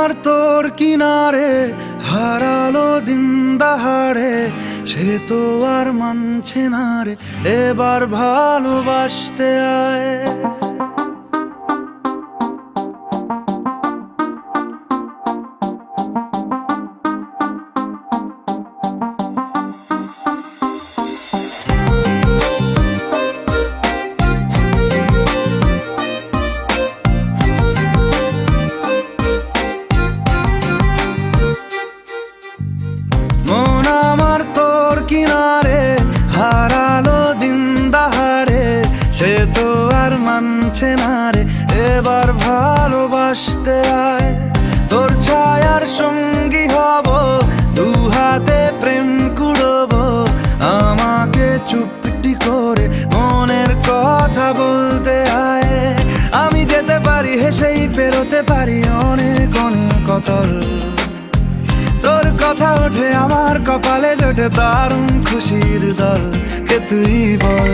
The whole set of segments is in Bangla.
আমার তোর কিনারে হারালো দিন দাহাড়ে, সে তো আর মানছে না রে, এবার ভালোবাসতে আয়। মন আমার তোর কিনারে হারালো দিন দাহাড়ে, সে তো আর মানছে না রে, এবার ভালোবাসতে আয়। তোর ছায়ার সঙ্গী হব, দু হাতে প্রেম কুড়বো, আমাকে চুপটি করে মনের কথা বলতে আয়। আমি যেতে পারি হেসেই পেরোতে পারি অনেক অনেক অতল, তোর কথা ওঠে আমার কপালে জোটে দারুণ খুশির দল। কে তুই বল,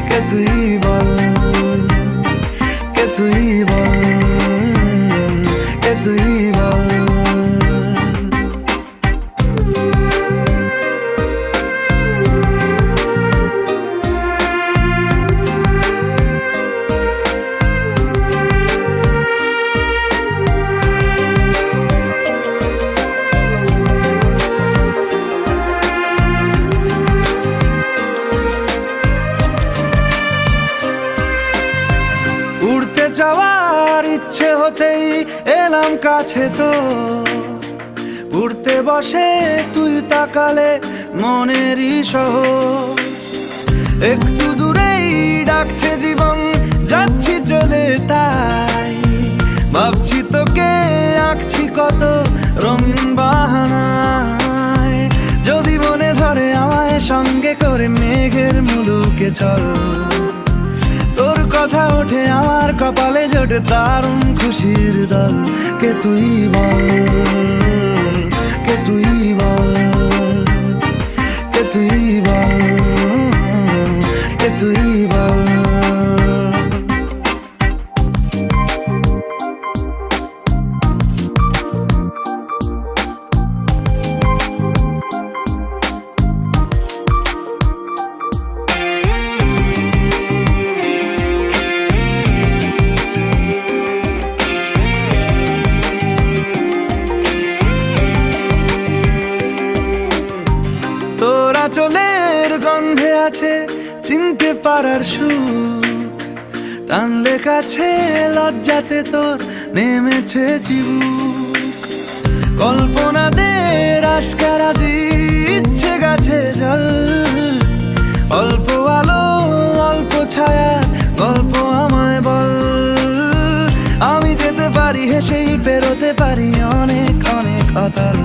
কে তুই বল, কে তুই বল, কে তুই বল। উড়তে যাওয়ার ইচ্ছে হতেই এলাম কাছে তো, উড়তে বসে তুই তাকালে মনেরই শহর। একটু দূরেই ডাকছে জীবন, যাচ্ছি চলে তাই ভাবছি তোকে আঁকছি কত রঙিন বাহানায়। যদি মনে ধরে আমায় সঙ্গে করে মেঘের মুলুকে চল, তোর কথা ওঠে আমার কপালে জোটে দারুণ খুশির দল। কে তুই বল, কে তুই বল, কে তুই বল, কে তুই বল। তোরা চলের গন্ধে আছে চিনতে পারার সুখ, টানলে কাছে লজ্জাতে তোর নেমেছে চিবুক। কল্পনাদের আশকারা দিচ্ছে গাছে জল, অল্প আলো অল্প ছায়া গল্প আমায় বল। আমি যেতে পারি হেসেই পেরোতে পারি অনেক অনেক অতল,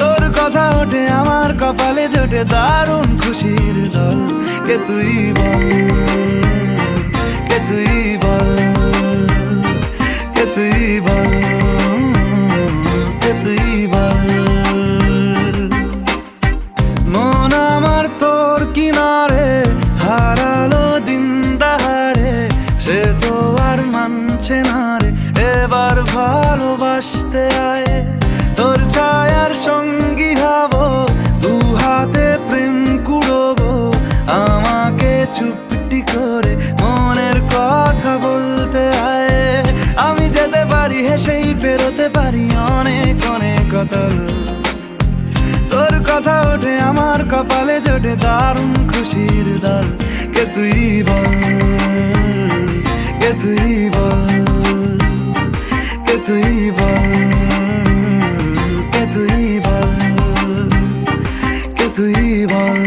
তোর কথা ওঠে আমার কপালে জোটে দারুণ খুশির দল। কে তুই বল, কে তুই বল, কে তুই বল, কে তুই বল। মন আমার তোর কিনারে হারালো দিন দাহাড়ে, সে তো আর মানছে না রে, এবার ভালোবাসতে আয়। তোর ছায়ার সঙ্গী হব, দু হাতে প্রেম কুড়বো, আমাকে চুপটি করে মনের কথা বলতে আয়। আমি যেতে পারি হেসেই পেরোতে পারি অনেক অনেক অতল, তোর কথা ওঠে আমার কপালে জোটে দারুণ খুশির দল। কে তুই বল, কে তুই বল, কে তুই বল, কে তুই বল, কে তুই বল,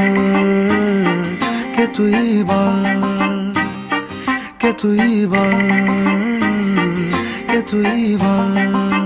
কে তুই বল, কে তুই বল, কে তুই বল।